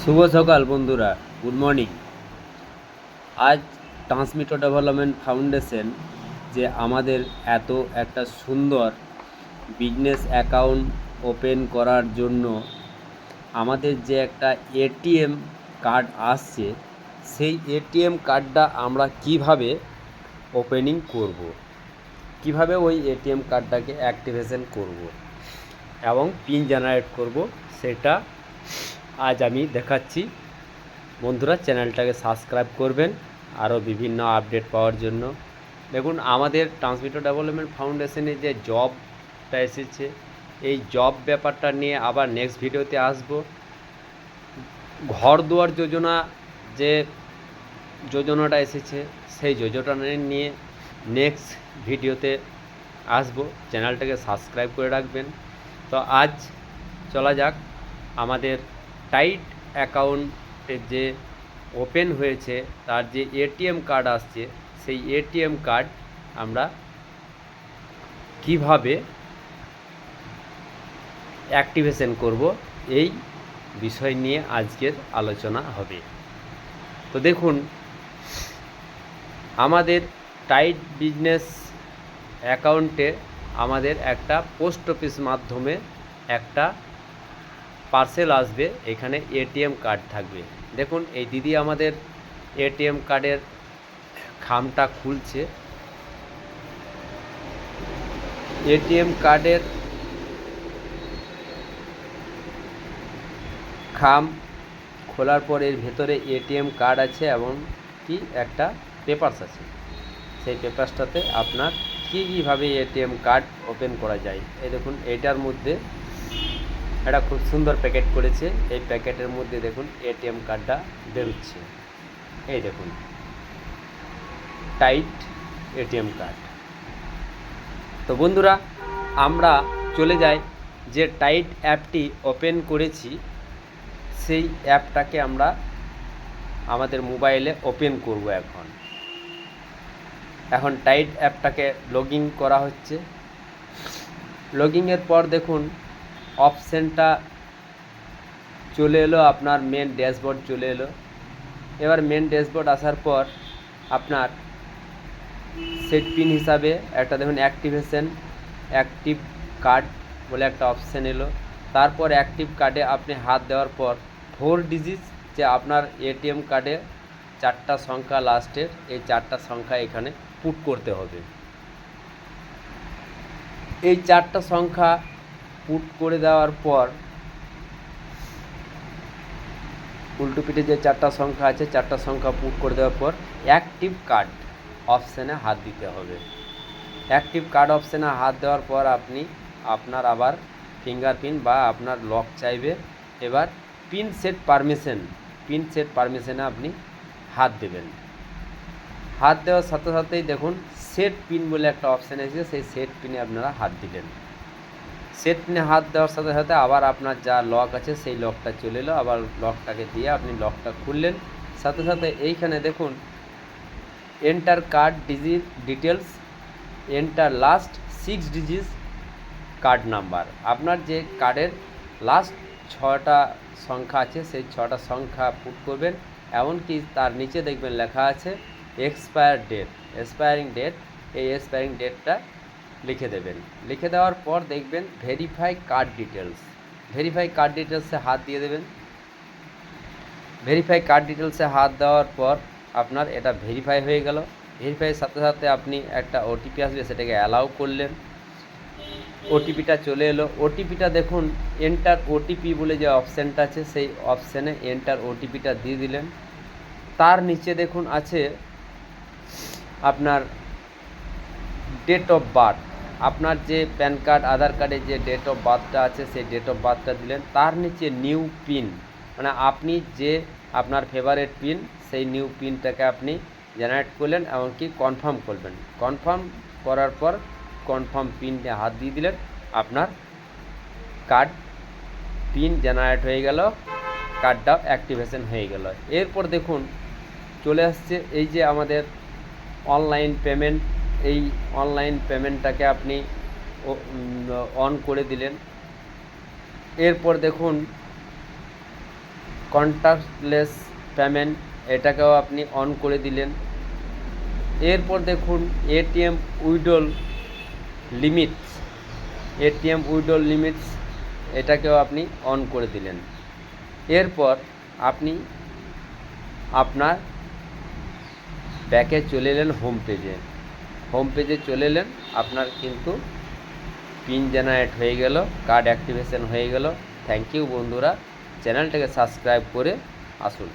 শুভ সকাল বন্ধুরা, good morning. আজ ট্রান্সমিটার ডেভেলপমেন্ট ফাউন্ডেশন যে আমাদের এত একটা সুন্দর বিজনেস অ্যাকাউন্ট ওপেন করার জন্য আমাদের যে একটা এটিএম কার্ড আসছে, সেই এটিএম কার্ডটা আমরা কিভাবে ওপেনিং করব, কিভাবে ওই এটিএম কার্ডটাকে অ্যাক্টিভেশন করব এবং পিন জেনারেট করব, সেটা আজ আমি দেখাচ্ছি। বন্ধুরা, চ্যানেলটাকে সাবস্ক্রাইব করবেন আরও বিভিন্ন আপডেট পাওয়ার জন্য। দেখুন, আমাদের ট্রান্সমিটার ডেভেলপমেন্ট ফাউন্ডেশনে যে জবটা এসেছে, এই জব ব্যাপারটা নিয়ে আবার নেক্সট ভিডিওতে আসব। ঘর দুয়ার যোজনা যে যোজনাটা এসেছে, সেই যোজনাটা নিয়ে নেক্সট ভিডিওতে আসব। চ্যানেলটাকে সাবস্ক্রাইব করে রাখবেন। তো আজ চলা যাক, আমাদের টাইট অ্যাকাউন্টের যে ওপেন হয়েছে তার যে এটিএম কার্ড আসছে, সেই এটিএম কার্ড আমরা কিভাবে অ্যাক্টিভেশন করব, এই বিষয় নিয়ে আজকের আলোচনা হবে। তো দেখুন, আমাদের টাইট বিজনেস অ্যাকাউন্টে আমাদের একটা পোস্ট অফিস মাধ্যমে একটা পার্সেল আসবে, এখানে এটিএম কার্ড থাকবে। দেখুন, এই দিদি আমাদের এটিএম কার্ডের খামটা খুলছে। এটিএম কার্ডের খাম খোলার পর এর ভেতরে এটিএম কার্ড আছে এবং কি একটা পেপারস আছে। সেই পেপারসটাতে আপনার কীভাবে এটিএম কার্ড ওপেন করা যায়। এই দেখুন, এইটার মধ্যে একটা খুব সুন্দর প্যাকেট করেছে। এই প্যাকেটের মধ্যে দেখুন এটিএম কার্ডটা বেরোচ্ছে। এই দেখুন, টাইট এটিএম কার্ড। তো বন্ধুরা, আমরা চলে যাই, যে টাইট অ্যাপটি ওপেন করেছি সেই অ্যাপটাকে আমরা আমাদের মোবাইলে ওপেন করব। এখন টাইট অ্যাপটাকে লগইন করা হচ্ছে। লগইনের পর দেখুন অপশানটা চলে এলো, আপনার মেন ড্যাশবোর্ড চলে এলো। এবার মেন ড্যাশবোর্ড আসার পর আপনার সেট পিন হিসাবে একটা দেখুন অ্যাক্টিভ কার্ড বলে একটা অপশান এলো। তারপর অ্যাক্টিভ কার্ডে আপনি হাত দেওয়ার পর 4 ডিজিট যে আপনার এটিএম কার্ডে 4টা সংখ্যা লাস্টের, এই 4টা সংখ্যা এখানে পুট করতে হবে। এই 4টা সংখ্যা পুট করে দেওয়ার পর উল্টো পিঠে যে 4টা সংখ্যা আছে, 4টা সংখ্যা পুট করে দেওয়ার পর অ্যাক্টিভ কার্ড অপশানে হাত দিতে হবে। অ্যাক্টিভ কার্ড অপশানে হাত দেওয়ার পর আপনি আপনার আবার ফিঙ্গারপ্রিন্ট বা আপনার লক চাইবে। এবার পিন সেট পারমিশনে আপনি হাত দেবেন। হাত দেওয়ার সাথে সাথেই দেখুন সেট পিন বলে একটা অপশান এসেছে, সেই সেট পিনে আপনারা হাত দিলেন। সেট পিনে হাত দেওয়ার সাথে সাথে আবার আপনার যা লক আছে সেই লকটা চলে এলো। আবার লকটাকে দিয়ে আপনি লকটা খুললেন। সাথে সাথে এইখানে দেখুন enter card details, enter last 6 digits card number. আপনার যে কার্ডের লাস্ট 6টা সংখ্যা আছে সেই 6টা সংখ্যা পুট করবেন। এমনকি তার নিচে দেখবেন লেখা আছে এক্সপায়ারিং ডেট। এই এক্সপায়ারিং ডেটটা লিখে দেবেন। লিখে দেওয়ার পর দেখবেন ভেরিফাই কার্ড ডিটেলসে হাত দিয়ে দেবেন। ভেরিফাই কার্ড ডিটেলসে হাত দেওয়ার পর আপনার এটা ভেরিফাই হয়ে গেল। ভেরিফাইয়ের সাথে সাথে আপনি একটা ওটিপি আসবে, সেটাকে অ্যালাউ করলেন। ওটিপিটা চলে এলো। ওটিপিটা দেখুন এন্টার ওটিপি বলে যে অপশানটা আছে, সেই অপশানে এন্টার ওটিপিটা দিয়ে দিলেন। তার নিচে দেখুন আছে আপনার ডেট অফ বার্থ। আপনার যে প্যান কার্ড আধার কার্ডে যে ডেট অফ বার্থটা আছে সেই ডেট অফ বার্থটা দিলেন। তার নিচে নিউ পিন, মানে আপনি যে আপনার ফেভারিট পিন, সেই নিউ পিনটাকে আপনি জেনারেট করলেন এবং কি কনফার্ম করবেন। কনফার্ম করার পর কনফার্ম পিনে হাত দিয়ে দিলেন, আপনার কার্ড পিন জেনারেট হয়ে গেল, কার্ডটা অ্যাক্টিভেশন হয়ে গেল। এরপর দেখুন চলে আসছে এই যে আমাদের অনলাইন পেমেন্ট। এই অনলাইন পেমেন্টটাকে আপনি অন করে দিলেন। এরপর দেখুন কন্ট্যাক্টলেস পেমেন্ট এটাকেও আপনি অন করে দিলেন। এরপর দেখুন ATM withdrawal limits, ATM withdrawal limits এটাকেও আপনি অন করে দিলেন। এরপর আপনি আপনার ব্যাকে চলে এলেন হোম পেজে। হোম পেজে চলে এলেন, আপনার কিন্তু পিন জেনারেট হয়ে গেল, কার্ড অ্যাক্টিভেশন হয়ে গেল। থ্যাংক ইউ বন্ধুরা, চ্যানেলটাকে সাবস্ক্রাইব করে আসুন।